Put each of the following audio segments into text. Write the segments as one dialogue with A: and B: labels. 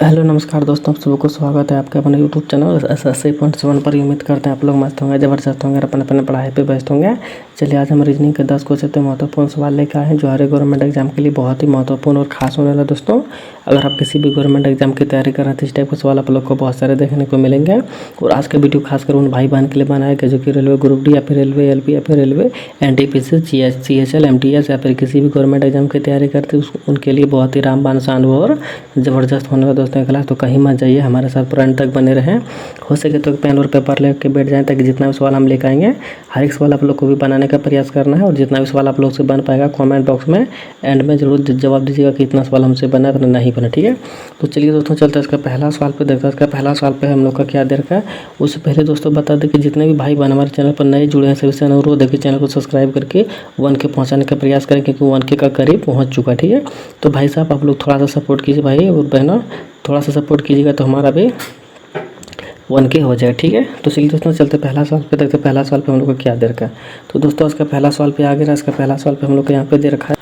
A: Hello नमस्कार दोस्तों, आप सभी को स्वागत है आपके अपने यूट्यूब चैनल SSC.7 पर। उम्मीद करते हैं आप लोग मस्त होंगे, ज़बरदस्त होंगे और अपने अपने पढ़ाई पे व्यस्त होंगे। चलिए आज हम रीजनिंग के 10 क्वेश्चन से महत्वपूर्ण सवाल लेकर आए हैं जो हर गवर्नमेंट एग्जाम के लिए बहुत ही महत्वपूर्ण और खास होने वाला। दोस्तों अगर आप किसी भी गवर्नमेंट एग्जाम की तैयारी कर रहे हैं तो इस टाइप के सवाल आप लोग को बहुत सारे देखने को मिलेंगे। और आज का वीडियो खासकर उन भाई बहन के लिए बनाया गया जो कि रेलवे ग्रुप डी या फिर रेलवे LP या फिर रेलवे NTPC CHL MTS या फिर किसी भी गवर्नमेंट एग्जाम की तैयारी करते हैं उनके लिए बहुत ही रामबाण आसान और ज़बरदस्त होने वाला दोस्तों क्लास। तो कहीं मत जाइए, हमारे साथ पूरा अंत तक बने रहें। हो सके तो पेन और पेपर लेके बैठ जाएं ताकि जितना भी सवाल हम लेकर आएंगे हर एक सवाल आप लोग को भी बनाने का प्रयास करना है। और जितना भी सवाल आप लोग से बन पाएगा कमेंट बॉक्स में एंड में जरूर जवाब दीजिएगा कि इतना सवाल हमसे बना है नहीं बना, ठीक है। तो चलिए दोस्तों चलते हैं इसका पहला सवाल पे देखते हैं। इसका पहला सवाल पे हम लोग का क्या दे रखा है। उससे पहले दोस्तों बता दें कि जितने भी भाई बहन हमारे चैनल पर नए जुड़े हैं सभी से अनुरोध है कि चैनल को सब्सक्राइब करके 1K पहुँचाने का प्रयास करें क्योंकि 1K का करीब पहुँच चुका है, ठीक है। तो भाई साहब आप लोग थोड़ा सा सपोर्ट कीजिए भाई और बहनों, थोड़ा सा सपोर्ट कीजिएगा तो हमारा भी 1K हो जाए, ठीक है। तो चलिए दोस्तों चलते पहला सवाल पे देखते। पहला सवाल पे हम लोग को क्या दे रखा है। तो दोस्तों इसका पहला सवाल पे आ गया। इसका पहला सवाल पे हम लोग को यहाँ पे दे रखा है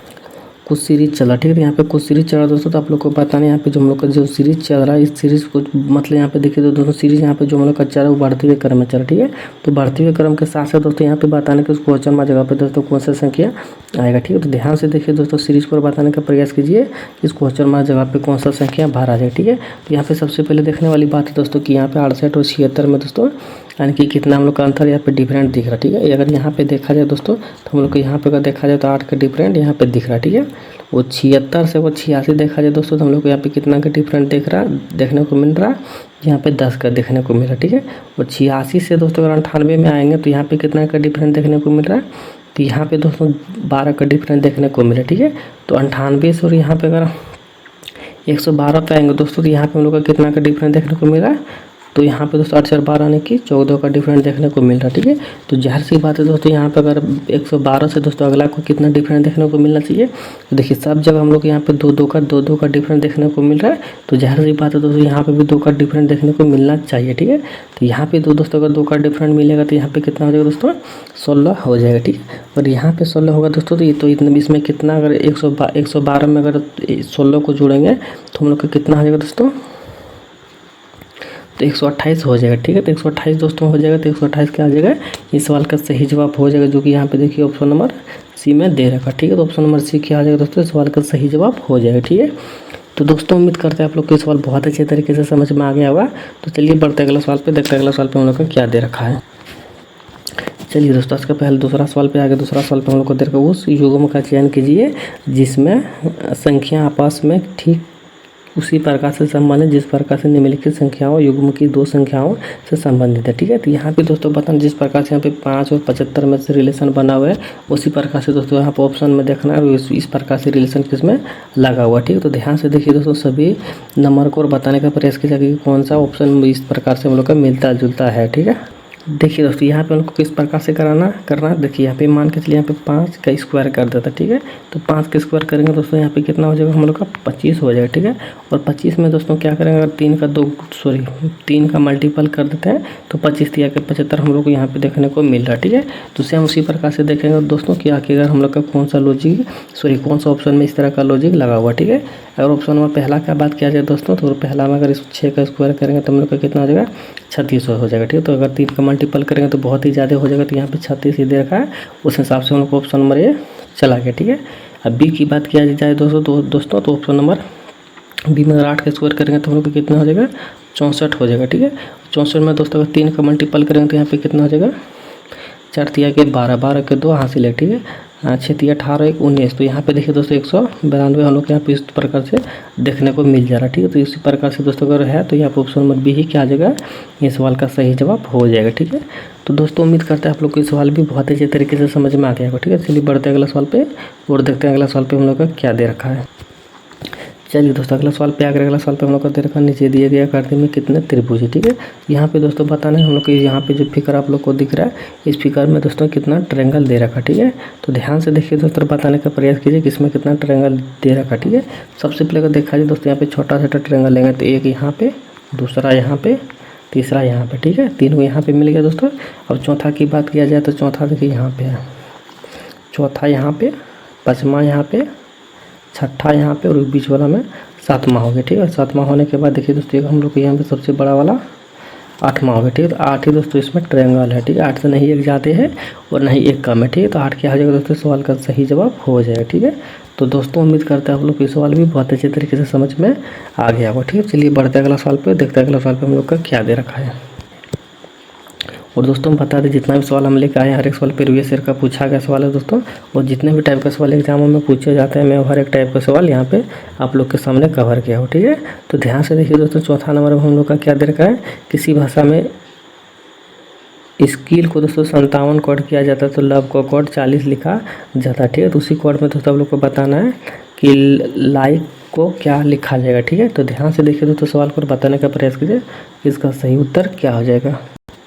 A: कुछ सीरीज चला, ठीक है। यहाँ पे कुछ सीरीज चल रहा है दोस्तों। तो आप लोग को बताना यहाँ पे जो हम लोग का जो सीरीज चल रहा है इस सीरीज को मतलब यहाँ पे देखिए तो दोस्तों सीरीज यहाँ पे जो हम लोग का चल रहा है वो बढ़ते हुए क्रम में चल रहा है, ठीक है। तो बढ़ते हुए क्रम के साथ साथ दोस्तों यहाँ पे बताने के उस क्वेश्चन में जगह पे दोस्तों कौन सा संख्या आएगा, ठीक है। तो ध्यान से देखिए दोस्तों सीरीज को बताने का प्रयास कीजिए इस क्वेश्चन में जगह पे कौन सा संख्या बाहर आ जाए, ठीक है। तो यहाँ पे सबसे पहले देखने वाली बात है दोस्तों कि यहाँ पे 68 और 76 में दोस्तों यानी कि कितना हम लोग का अंतर यहाँ पे डिफरेंट दिख रहा है, ठीक है। अगर यहाँ पे देखा जाए दोस्तों तो हम लोग को यहाँ पे अगर देखा जाए तो 8 का डिफरेंट यहाँ पे दिख रहा है, ठीक है। वो 76 से वो 86 देखा जाए दोस्तों तो हम लोग को यहाँ पे कितना का डिफरेंट देखने को मिल रहा है, यहाँ पे 10 का देखने को मिल रहा है, ठीक है। और 86 से दोस्तों अगर 98 में आएंगे तो यहाँ पे कितना का डिफरेंट देखने को मिल रहा है, तो यहाँ पे दोस्तों 12 का डिफरेंट देखने को मिल रहा है, ठीक है। तो 98 से और यहाँ पे अगर 112 पे आएंगे दोस्तों तो यहाँ पे हम लोग का कितना का डिफरेंट देखने को मिल रहा है, तो यहाँ पे दोस्तों 8 12 यानी कि 14 का डिफरेंट देखने को मिल रहा है, ठीक है। तो जाहिर सी बात है दोस्तों यहाँ पे अगर 112 से दोस्तों अगला को कितना डिफरेंट देखने को मिलना चाहिए। तो देखिए सब जगह हम लोग यहाँ पे 2 का डिफरेंट देखने को मिल रहा है। तो जाहिर सी बात है दोस्तों यहाँ पे भी 2 का डिफरेंट देखने को मिलना चाहिए, ठीक है। तो यहाँ पे दोस्तों अगर 2 का डिफरेंट मिलेगा तो यहाँ पे कितना हो जाएगा दोस्तों 16 हो जाएगा, ठीक है। और यहाँ पे 16 होगा दोस्तों तो ये तो इतने इसमें कितना अगर 112 में अगर 16 को जोड़ेंगे तो हम लोग का कितना हो जाएगा दोस्तों, तो 128 हो जाएगा, ठीक है। तो 128 दोस्तों हो जाएगा। तो 128 क्या आ जाएगा, इस सवाल का सही जवाब हो जाएगा जो कि यहाँ पे देखिए ऑप्शन नंबर C में दे रखा, ठीक है। तो ऑप्शन नंबर C क्या आ जाएगा दोस्तों, इस सवाल का सही जवाब हो जाएगा, ठीक है। तो दोस्तों उम्मीद करते हैं आप लोग को ये सवाल बहुत अच्छे तरीके से समझ में आ गया होगा। तो चलिए बढ़ते अगला सवाल पे देखते हैं अगला सवाल पे हम लोग का क्या दे रखा है। चलिए दोस्तों इसका पहले दूसरा सवाल पे आ गया। दूसरा सवाल पे हम लोग को दे रखा उस युग्म का चयन कीजिए जिसमें संख्या आपस में ठीक उसी प्रकार से संबंधित जिस प्रकार से निम्नलिखित संख्याओं युग्म की 2 संख्याओं से संबंधित है, ठीक है। तो यहाँ पे दोस्तों बताना जिस प्रकार से यहाँ पे 5 और 75 में से रिलेशन बना हुआ है उसी प्रकार से दोस्तों यहाँ पे ऑप्शन में देखना है इस प्रकार से रिलेशन किसमें लगा हुआ, ठीक है। तो ध्यान से देखिए दोस्तों सभी नंबर को और बताने का प्रयास कीजिए कि कौन सा ऑप्शन इस प्रकार से हम लोग का मिलता जुलता है, ठीक है। देखिए दोस्तों यहाँ पे उनको किस प्रकार से करना देखिए यहाँ पे मान के चलिए यहाँ पे 5 का स्क्वायर कर देता, ठीक है। तो 5 का स्क्वायर करेंगे दोस्तों यहाँ पे कितना हो जाएगा हम लोग का 25 हो जाएगा, ठीक है। और 25 में दोस्तों क्या करेंगे अगर 3 का मल्टीपल कर देते हैं तो 25 3 के 75 हम लोग को यहाँ पे देखने को मिल रहा है, ठीक है। तो सेम उसी प्रकार से देखेंगे दोस्तों कि आखिर हम लोग का कौन सा ऑप्शन में इस तरह का लॉजिक लगा हुआ, ठीक है। अगर ऑप्शन नंबर पहला का बात किया जाए दोस्तों तो पहला में अगर 6 का स्क्वायर करेंगे तो हम लोग का कितना हो जाएगा 36 हो जाएगा, ठीक है। तो अगर 3 का मल्टीपल करेंगे तो बहुत ही ज़्यादा हो जाएगा। तो यहाँ पे 36 ही दे रखा है उस हिसाब से हम लोग को ऑप्शन नंबर ये चला गया, ठीक है। अब बी की बात किया जाए दोस्तों तो ऑप्शन नंबर बी में अगर 8 का स्क्वायर करेंगे तो हम लोग को कितना हो जाएगा 64 हो जाएगा, ठीक है। 64 में दोस्तों अगर 3 का मल्टीपल करेंगे तो यहाँ पे कितना हो जाएगा 4 3 के 12 के 2 हासिल है, ठीक है। 6 3 18 1 19। तो यहाँ पे देखिए दोस्तों 192 हम लोग यहाँ पे इस प्रकार से देखने को मिल जा रहा है, ठीक है। तो इसी प्रकार से दोस्तों अगर है तो यहाँ पे ऑप्शन नंबर बी ही क्या आ जाएगा ये सवाल का सही जवाब हो जाएगा, ठीक है। तो दोस्तों उम्मीद करते हैं आप लोग को ये सवाल भी बहुत अच्छे तरीके से समझ में आ गया होगा, ठीक है। चलिए बढ़ते हैं अगला सवाल पे और देखते हैं अगला सवाल पे हम लोग का क्या दे रखा है। चलिए दोस्तों अगला सवाल पे आकर अगला सवाल पे हम लोग का दे रखा नीचे दिए गए आकृति में कितने त्रिभुज है, ठीक है। यहाँ पे दोस्तों बताना है हम लोग को यहाँ पे जो फिगर आप लोग को दिख रहा है इस फिगर में दोस्तों कितना ट्रायंगल दे रखा, ठीक है। तो ध्यान से देखिए दोस्तों बताने का प्रयास कीजिए कि इसमें कितना ट्रायंगल दे रखा, ठीक है। सबसे पहले अगर देखा जाए दोस्तों यहाँ पे छोटा ट्रायंगल लेंगे तो एक यहाँ पे, दूसरा यहाँ पे, तीसरा यहाँ पे, ठीक है। तीनों यहाँ पे मिल गया दोस्तों। और चौथा की बात किया जाए तो चौथा देखिए यहाँ पे है, चौथा यहाँ पे, 5वां यहाँ पे, 6ठा यहाँ पे और बीच वाला में 7वां हो गया, ठीक है। 7वां होने के बाद देखिए दोस्तों हम लोग को यहाँ पे सबसे बड़ा वाला 8वां हो गया, ठीक है। तो 8 ही दोस्तों इसमें ट्रायंगल है, ठीक है। 8 से नहीं एक ज़्यादा है और नहीं एक कम है, ठीक है। तो 8 क्या हो जाएगा दोस्तों, सवाल का सही जवाब हो जाएगा, ठीक है। तो दोस्तों उम्मीद करते हैं आप लोग को ये सवाल भी बहुत अच्छे तरीके से समझ में आ गया होगा, ठीक है। चलिए बढ़ते अगला सवाल पे, देखते हैं अगला सवाल पे हम लोग का क्या दे रखा है। और दोस्तों हम बता दें जितना भी सवाल हम लेकर आए हर एक सवाल प्रीवियस ईयर का पूछा गया सवाल है दोस्तों। और जितने भी टाइप का सवाल एग्जामों में पूछे जाते हैं मैं हर एक टाइप का सवाल यहाँ पे आप लोग के सामने कवर किया हो, ठीक है। तो ध्यान से देखिए दोस्तों, चौथा नंबर में हम लोग का क्या दे रखा है, किसी भाषा में स्किल को दोस्तों 57 कोड किया जाता है तो लव को कोड 40 लिखा जाता है, ठीक है। तो उसी कोड में दोस्तों आप लोग को बताना है कि लाइक को क्या लिखा जाएगा, ठीक है। तो ध्यान से देखिए दोस्तों, सवाल को बताने का प्रयास कीजिए कि इसका सही उत्तर क्या हो जाएगा।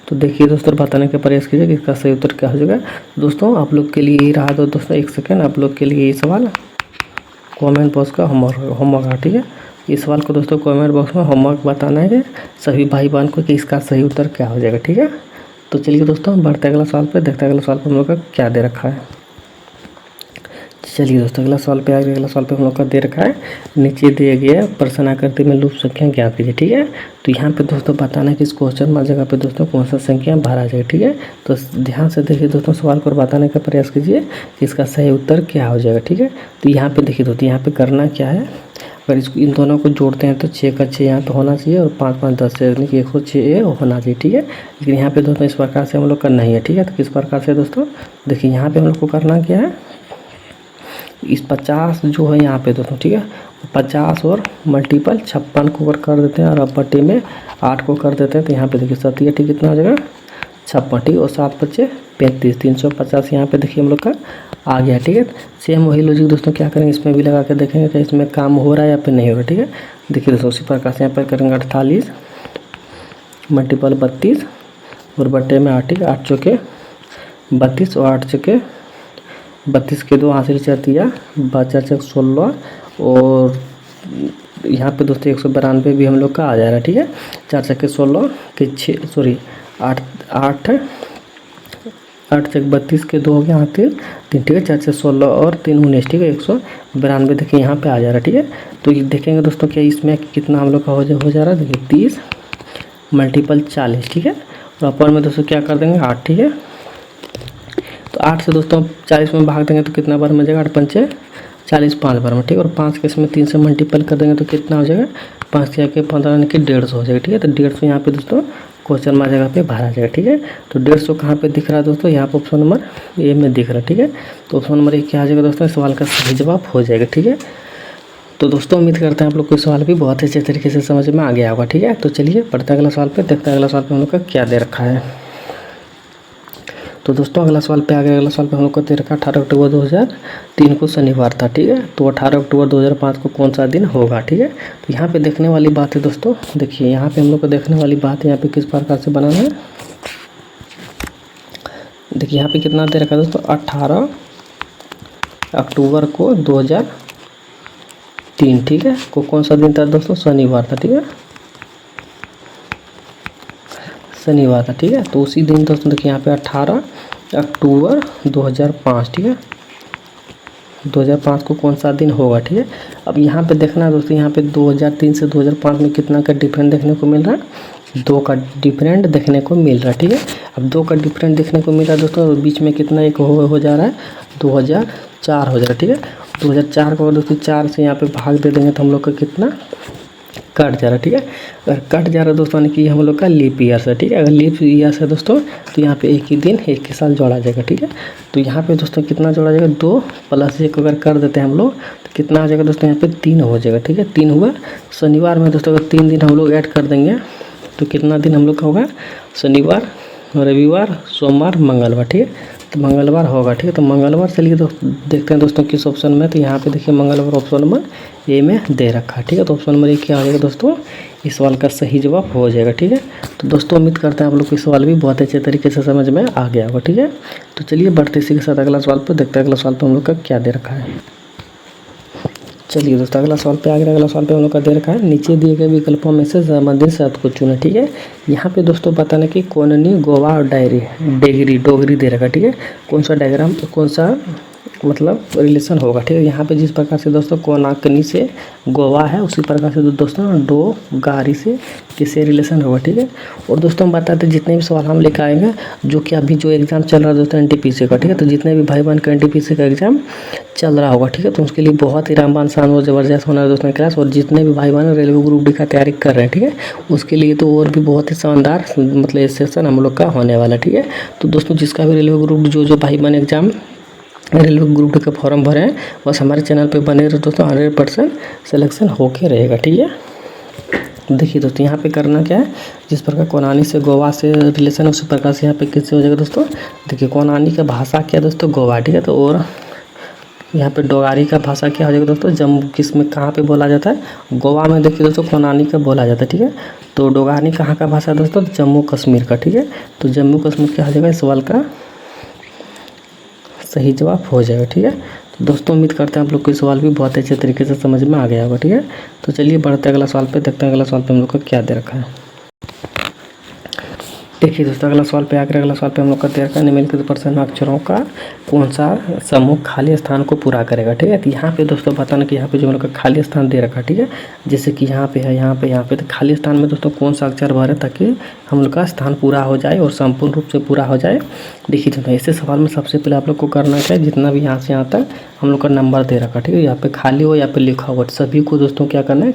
A: तो देखिए दोस्तों बताने का प्रयास कीजिए कि इसका सही उत्तर क्या हो जाएगा। दोस्तों आप लोग के लिए ये रहा तो दोस्तों 1 सेकेंड, आप लोग के लिए ये सवाल कमेंट बॉक्स का होमवर्क है, ठीक है। इस सवाल को दोस्तों कमेंट बॉक्स में होमवर्क बताना है सभी भाई बहन को कि इसका सही उत्तर क्या हो जाएगा, ठीक है। तो चलिए दोस्तों हम बढ़ते अगला सवाल पे, देखते हैं अगला सवाल पे हम लोग का क्या दे रखा है। चलिए दोस्तों अगला सवाल पे आगे, अगला सवाल पे हम लोग का दे रखा है, नीचे दिए गए प्रश्न आकृति में लूप संख्या ज्ञात कीजिए, ठीक है। तो यहाँ पे दोस्तों बताना है कि इस क्वेश्चन मार्क जगह पे दोस्तों कौन सा संख्या भरा जाए, ठीक है। तो ध्यान से देखिए दोस्तों, सवाल को बताने का प्रयास कीजिए कि इसका सही उत्तर क्या हो जाएगा, ठीक है। तो यहाँ पे देखिए दोस्तों, यहाँ पे करना क्या है, अगर इसको इन दोनों को जोड़ते हैं तो 6 का 6 यहाँ पे होना चाहिए और 5 5 10 यानी कि 106 होना चाहिए, ठीक है। लेकिन यहाँ पे दोस्तों इस प्रकार से हम लोग का नहीं है, ठीक है। तो किस प्रकार से दोस्तों, देखिए यहाँ पे हम लोग को करना क्या है, इस 50 जो है यहाँ पे दोस्तों, ठीक है, 50 और मल्टीपल 56 को अगर कर देते हैं और अब बटे में 8 को कर देते हैं तो यहाँ पे देखिए 7 ठीक कितना हो जाएगा 56, ठीक है। और 7 बचे 35, 350 यहाँ पे देखिए हम लोग का आ गया, ठीक है। सेम वही लॉजिक दोस्तों क्या करेंगे, इसमें भी लगा के देखेंगे कि इसमें काम हो रहा है या फिर नहीं हो रहा, ठीक है। देखिए दोस्तों उसी प्रकार से यहाँ पर करेंगे 48 मल्टीपल 32 और बटे में 8, ठीक है। 8 चौके 32 और 8 चौके 32 के 2 हासिल कर दिया, 4 16 और यहाँ पे दोस्तों 192 भी हम लोग का आ जा रहा है, ठीक है। 4 चक्के 16 के 6 सॉरी 8 8 8 चक 32 के 2 हो गया, 3 3, ठीक है। 4 से 16 और 3 19, ठीक है। 192 देखिए यहाँ पे आ जा रहा है, ठीक है। तो ये देखेंगे दोस्तों क्या इसमें कितना हम लोग का हो जा रहा है, देखिए 30 मल्टीपल 40, ठीक है। और अपर में दोस्तों क्या कर देंगे 8, ठीक है। तो 8 से दोस्तों 40 में भाग देंगे तो कितना बार में जाएगा, 8 पंचे 40, 5 बार में, ठीक है। और 5 के इसमें 3 से मल्टीपल कर देंगे तो कितना हो जाएगा, 5 के 15 यानी कि 150 हो जाएगा, ठीक है। तो 150 यहाँ पे दोस्तों क्वेश्चन मार्क जगह पे भरा जाएगा, ठीक है। तो 150 कहाँ पे दिख रहा है दोस्तों, यहाँ पे ऑप्शन नंबर ए में दिख रहा है, ठीक है। तो ऑप्शन नंबर 1 क्या आ जाएगा दोस्तों, सवाल का सही जवाब हो जाएगा, ठीक है। तो दोस्तों उम्मीद करते हैं आप लोग को सवाल भी बहुत अच्छे तरीके से समझ में आ गया होगा, ठीक है। तो चलिए बढ़ते अगला सवाल पे, देखते हैं अगला सवाल पे हम लोग का क्या दे रखा है। तो दोस्तों अगला सवाल पे आ गया, अगला सवाल पे हम लोग को दे रखा 18 अक्टूबर 2003 को शनिवार था, ठीक है। तो 18 अक्टूबर 2005 को कौन सा दिन होगा, ठीक है। तो यहाँ पे देखने वाली बात है दोस्तों, देखिए यहाँ पे हम लोग को देखने वाली बात है, यहाँ पे किस प्रकार से बनाना है, देखिए यहाँ पे कितना दे रखा है दोस्तों, 18 अक्टूबर को 2003, ठीक है, को कौन सा दिन था दोस्तों, शनिवार था, ठीक है, शनिवार था, ठीक है। तो उसी दिन दोस्तों देखिए यहाँ पे 18 अक्टूबर 2005, ठीक है, 2005 को कौन सा दिन होगा, ठीक है। अब यहाँ पे देखना है दोस्तों, यहाँ पे 2003 से 2005 में कितना का डिफरेंट देखने को मिल रहा है, 2 का डिफरेंट देखने को मिल रहा है, ठीक है। अब 2 का डिफरेंट देखने को मिल रहा है दोस्तों, बीच में कितना एक हो जा रहा है, 2004 हो जा रहा है, ठीक है। 2004 को दोस्तों 4 से यहाँ पे भाग दे देंगे तो हम लोग का कितना कट जा रहा है, ठीक है। अगर कट जा रहा है दोस्तों यानी कि हम लोग का लीप ईयर है, ठीक है। अगर लीप ईयर है दोस्तों तो यहाँ पे एक ही दिन एक ही साल जोड़ा जाएगा, ठीक है। तो यहाँ पे दोस्तों कितना जोड़ा जाएगा, 2 + 1 अगर कर देते हैं हम लोग तो कितना आ जाएगा दोस्तों, यहाँ पे 3 हो जाएगा, ठीक है। 3 हुआ, शनिवार में दोस्तों अगर 3 दिन हम लोग ऐड कर देंगे तो कितना दिन हम लोग का होगा, शनिवार, रविवार, सोमवार, मंगलवार, ठीक है। तो मंगलवार होगा, ठीक है। तो मंगलवार चलिए तो देखते हैं दोस्तों किस ऑप्शन में, तो यहाँ पे देखिए मंगलवार ऑप्शन नंबर ए में दे रखा है, ठीक है। तो ऑप्शन नंबर 1 क्या आ जाएगा दोस्तों, इस सवाल का सही जवाब हो जाएगा, ठीक है। तो दोस्तों उम्मीद करते हैं आप लोग को इस सवाल भी बहुत अच्छे तरीके से समझ में आ गया होगा, ठीक है। तो चलिए बढ़ते इसी के साथ अगला सवाल पर, देखते हैं अगला सवाल पर हम लोग का क्या दे रखा है। चलिए दोस्तों अगला सवाल पे आ गया, अगला सवाल पे हम लोग का दे रखा है, नीचे दिए गए विकल्पों में से संबंधित शब्द को चुनें, ठीक है। यहाँ पे दोस्तों बताना कि कोननी, गोवा और डोगरी दे रखा है, ठीक है। कौन सा डायग्राम, कौन सा मतलब रिलेशन होगा, ठीक है। यहाँ पे जिस प्रकार से दोस्तों कोनाकनी से गोवा है, उसी प्रकार से दोस्तों डोगारी से किससे रिलेशन होगा, ठीक है। और दोस्तों हम बताते हैं जितने भी सवाल हम लेकर आएंगे, जो कि अभी जो एग्ज़ाम चल रहा है दोस्तों एनटीपीसी का, ठीक है। तो जितने भी भाई बहन का एनटीपीसी का एग्ज़ाम चल रहा होगा, ठीक है, तो उसके लिए बहुत ही रामबान शान और ज़बरदस्त होना है दोस्तों क्लास। और जितने भी भाई बहन रेलवे ग्रुप डी का तैयारी कर रहे हैं, ठीक है, उसके लिए तो और भी बहुत ही शानदार मतलब सेशन हम लोग का होने वाला है, ठीक है। तो दोस्तों जिसका भी रेलवे ग्रुप जो भाई बहन एग्ज़ाम रेलवे ग्रुप डी का फॉर्म भरे हैं, बस हमारे चैनल पे बने रहे दोस्तों, 100% सिलेक्शन होके रहेगा, ठीक है। देखिए दोस्तों यहाँ पे करना क्या है, जिस प्रकार कोनानी से गोवा से रिलेशन है, उसी प्रकार से यहाँ पे किससे हो जाएगा दोस्तों। देखिए कोनानी का भाषा क्या है दोस्तों, गोवा, ठीक है। तो और यहाँ पे डोगारी का भाषा क्या हो जाएगा दोस्तों, जम्मू किस में कहाँ पे बोला जाता है, गोवा में। देखिए दोस्तों कोनानी का बोला जाता है, ठीक है। तो डोगानी कहाँ का भाषा है दोस्तों, जम्मू कश्मीर का, ठीक है। तो जम्मू कश्मीर क्या हो जाएगा, इस सवाल का सही जवाब हो जाएगा, ठीक है। तो दोस्तों उम्मीद करते हैं आप लोग को सवाल भी बहुत अच्छे तरीके से समझ में आ गया होगा, ठीक है। तो चलिए बढ़ते अगला सवाल पे, देखते हैं अगला सवाल पे हम लोग का क्या दे रखा है। देखिए दोस्तों अगला सवाल पे आकर अगला सवाल पे हम लोग का दे रखा है, निम्नलिखित प्रश्न अक्षरों का कौन सा समूह खाली स्थान को पूरा करेगा, ठीक है। तो यहाँ पे दोस्तों बताना कि यहाँ पे जो हम लोग का खाली स्थान दे रखा है, ठीक है, जैसे कि यहाँ पे है, यहाँ पे तो खाली स्थान में दोस्तों कौन सा अक्षर भरे ताकि हम लोग का स्थान पूरा हो जाए और संपूर्ण रूप से पूरा हो जाए। देखिए दोस्तों ऐसे सवाल में सबसे पहले आप लोग को करना क्या है, जितना भी यहाँ से यहाँ तक हम लोग का नंबर दे रखा है, ठीक है, यहाँ पे खाली हो, यहाँ पे लिखा हुआ, सभी को दोस्तों क्या करना है,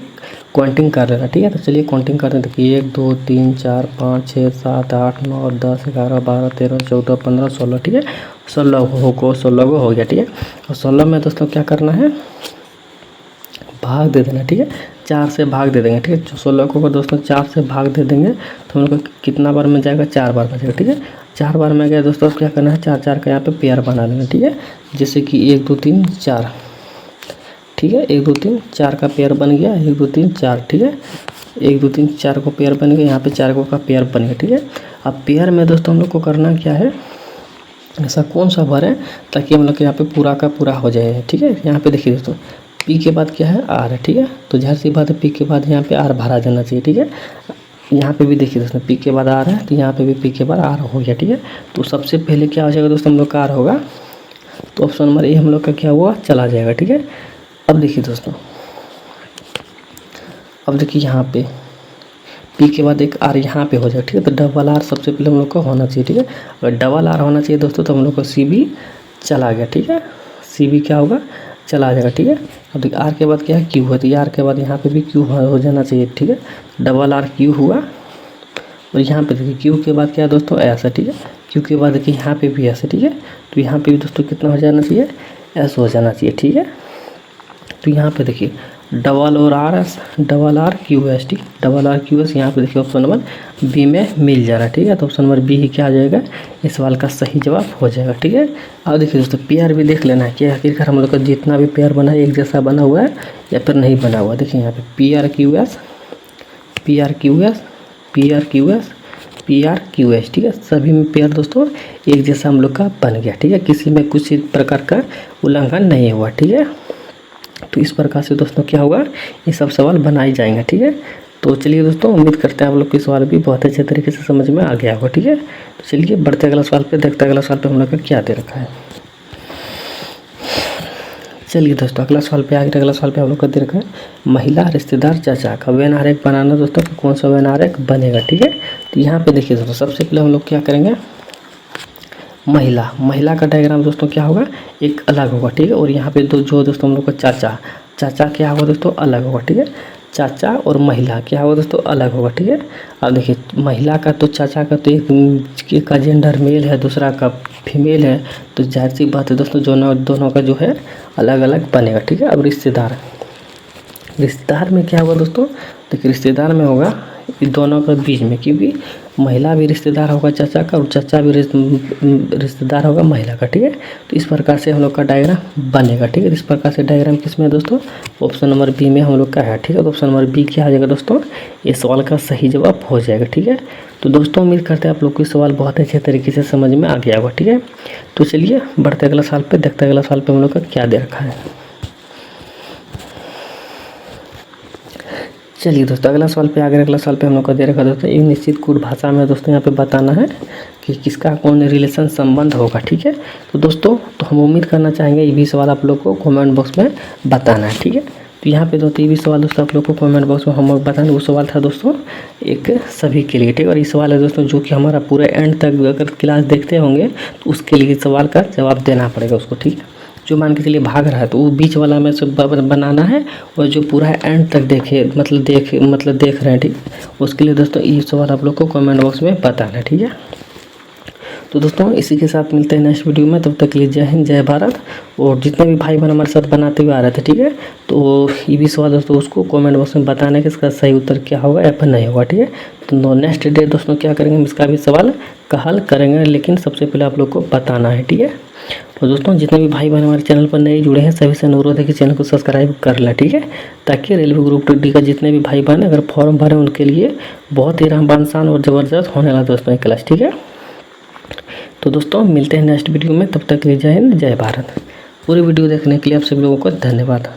A: काउंटिंग कर लेना, ठीक है। तो चलिए काउंटिंग करते हैं। देखिए 1 2 3 4 5 6 7 8 9 10 11 12 13 14 15 16, ठीक है। 16 गो हो गया, ठीक है। और 16 में दोस्तों क्या करना है, भाग दे देना, ठीक है, 4 से भाग दे देंगे, ठीक है। 16 को दोस्तों 4 से भाग दे देंगे तो हम लोग को कितना बार में जाएगा, 4 बार में जाएगा, ठीक है। 4 बार में गया दोस्तों, क्या करना है, 4 4 का यहाँ पे पेयर बना देना, ठीक है। जैसे कि 1 2 3 4, ठीक है, 1 2 3 4 का पेयर बन गया, 1 2 3 4, ठीक है, 1 2 3 4 को पेयर बन गया, यहाँ पे 4 को का पेयर बन गया, ठीक है। अब पेयर में दोस्तों हम लोग को करना क्या है, ऐसा कौन सा भर है ताकि हम लोग यहाँ पे पूरा का पूरा हो जाए, ठीक है। यहाँ पे देखिए दोस्तों पी के बाद क्या है, आर है, ठीक है। तो जाहिर सी बात है पी के बाद यहाँ पे आर भरा जाना चाहिए, ठीक है। यहाँ पे भी देखिए दोस्तों पी के बाद आर है, तो यहाँ पे भी पी के बाद आर हो गया, ठीक है। तो सबसे पहले क्या हो जाएगा दोस्तों, हम लोग का आर होगा, तो ऑप्शन नंबर ए हम लोग का क्या हुआ, चला जाएगा, ठीक है। अब देखिए दोस्तों, अब देखिए यहाँ पे पी के बाद एक आर यहाँ पे हो जाए, ठीक है। तो डबल आर सबसे पहले हम लोग को होना चाहिए, ठीक है। अगर डबल आर होना चाहिए दोस्तों तो हम लोग को सी बी चला गया, ठीक है, सी बी क्या होगा, चला जाएगा, ठीक है। अब देखिए आर के बाद क्या है, क्यू है, तो आर के बाद यहाँ पे भी क्यू हो जाना चाहिए, ठीक है। डबल आर क्यू हुआ, और यहाँ पे देखिए क्यू के बाद क्या है दोस्तों, ऐसा, ठीक है। क्यू के बाद देखिए यहाँ पे भी ऐसा, ठीक है। तो यहाँ पे भी दोस्तों कितना हो जाना चाहिए, ऐसा हो जाना चाहिए, ठीक है। तो यहाँ पे देखिए डबल आर क्यू एस, ठीक, डबल आर क्यू एस, यहाँ पे देखिए ऑप्शन नंबर बी में मिल जा रहा है, ठीक है। तो ऑप्शन नंबर बी ही क्या आ जाएगा, इस सवाल का सही जवाब हो जाएगा, ठीक है। अब देखिए दोस्तों पेयर भी देख लेना है कि आखिरकार हम लोग का जितना भी पेयर बना है एक जैसा बना हुआ है या फिर नहीं बना हुआ। देखिए यहाँ पे P R Q S, P R Q S, P R Q S, P R Q S, ठीक है, सभी में पेयर दोस्तों एक जैसा हम लोग का बन गया, ठीक है, किसी में कुछ प्रकार का उल्लंघन नहीं हुआ, ठीक है। तो इस प्रकार से दोस्तों क्या होगा, ये सब सवाल बनाए जाएंगे, ठीक है। तो चलिए दोस्तों उम्मीद करते हैं आप लोग के सवाल भी बहुत अच्छे तरीके से समझ में आ गया होगा, ठीक है। तो चलिए बढ़ते अगला सवाल पे, देखते अगला सवाल पे हम लोग का क्या दे रखा है। चलिए दोस्तों अगला सवाल पे आगे, अगला सवाल पे हम लोग का दे रखा है, महिला रिश्तेदार चाचा का वेन आरेख बनाना दोस्तों, कौन सा वेन आरेख बनेगा, ठीक है। तो यहाँ पे देखिए दोस्तों सबसे पहले हम लोग क्या करेंगे, महिला का डायग्राम दोस्तों क्या होगा, एक अलग होगा, ठीक है। और यहाँ पे जो दोस्तों हम लोग का चाचा क्या होगा दोस्तों, अलग होगा, ठीक है। चाचा और महिला क्या होगा दोस्तों, अलग होगा, ठीक है। अब देखिए महिला का तो चाचा का तो एक का जेंडर मेल है, दूसरा का फीमेल है, तो जाहिर सी बात है दोस्तों दोनों का जो है अलग अलग बनेगा, ठीक है। अब रिश्तेदार में क्या होगा दोस्तों, देखिए रिश्तेदार में होगा दोनों के बीच में, क्योंकि महिला भी रिश्तेदार होगा चाचा का और चाचा भी रिश्तेदार होगा महिला का, ठीक है। तो इस प्रकार से हम लोग का डायग्राम बनेगा, ठीक है। इस प्रकार से डायग्राम किस में है दोस्तों, ऑप्शन नंबर बी में हम लोग का है, ठीक है। तो ऑप्शन नंबर बी क्या आ जाएगा दोस्तों, ये सवाल का सही जवाब हो जाएगा, ठीक है। तो दोस्तों उम्मीद करते हैं आप लोग को सवाल बहुत अच्छे तरीके से समझ में आ गया होगा, ठीक है। तो चलिए बढ़ते अगला साल पे, देखते अगला साल पे हम लोग का क्या दे रखा है। चलिए दोस्तों अगला सवाल पे आगे, अगला सवाल पे हम लोग का दे रखा दोस्तों, एक निश्चित कूट भाषा में दोस्तों यहाँ पे बताना है कि किसका कौन रिलेशन संबंध होगा। ठीक है, तो दोस्तों तो हम उम्मीद करना चाहेंगे ये भी सवाल आप लोग को कमेंट बॉक्स में बताना है। ठीक है, तो यहाँ पे दोस्तों ये भी सवाल दोस्तों आप लोग को कमेंट बॉक्स में हम लोग बताएंगे। वो सवाल था दोस्तों एक सभी के लिए। ठीक है, और ये सवाल है दोस्तों जो कि हमारा पूरा एंड तक अगर क्लास देखते होंगे तो उसके लिए सवाल का जवाब देना पड़ेगा उसको। ठीक है, जो मान के चलिए भाग रहा है तो वो बीच वाला में से बनाना है, और जो पूरा एंड तक देखे मतलब देख रहे हैं। ठीक, उसके लिए दोस्तों ये सवाल आप लोग को कमेंट बॉक्स में बताना है। ठीक है, तो दोस्तों इसी के साथ मिलते हैं नेक्स्ट वीडियो में, तब तक के लिए जय हिंद जय भारत। और जितने भी भाई बहन हमारे साथ बनाते हुए आ रहे थे, ठीक है, तो ये भी सवाल दोस्तों उसको कमेंट बॉक्स में बताना है कि इसका सही उत्तर क्या होगा या फिर नहीं होगा। ठीक है, तो नेक्स्ट डे दोस्तों क्या करेंगे, हम इसका भी सवाल का हल करेंगे, लेकिन सबसे पहले आप लोग को बताना है। ठीक है, तो दोस्तों जितने भी भाई बहन हमारे चैनल पर नए जुड़े हैं सभी से अनुरोध है कि चैनल को सब्सक्राइब कर लें। ठीक है, ताकि रेलवे ग्रुप डी का जितने भी भाई बहन अगर फॉर्म भरें उनके लिए बहुत ही रामबान शान और ज़बरदस्त होने वाला दोस्तों ये क्लास। ठीक है, तो दोस्तों मिलते हैं नेक्स्ट वीडियो में, तब तक के लिए जय हिंद जय भारत। पूरी वीडियो देखने के लिए आप सभी लोगों को धन्यवाद।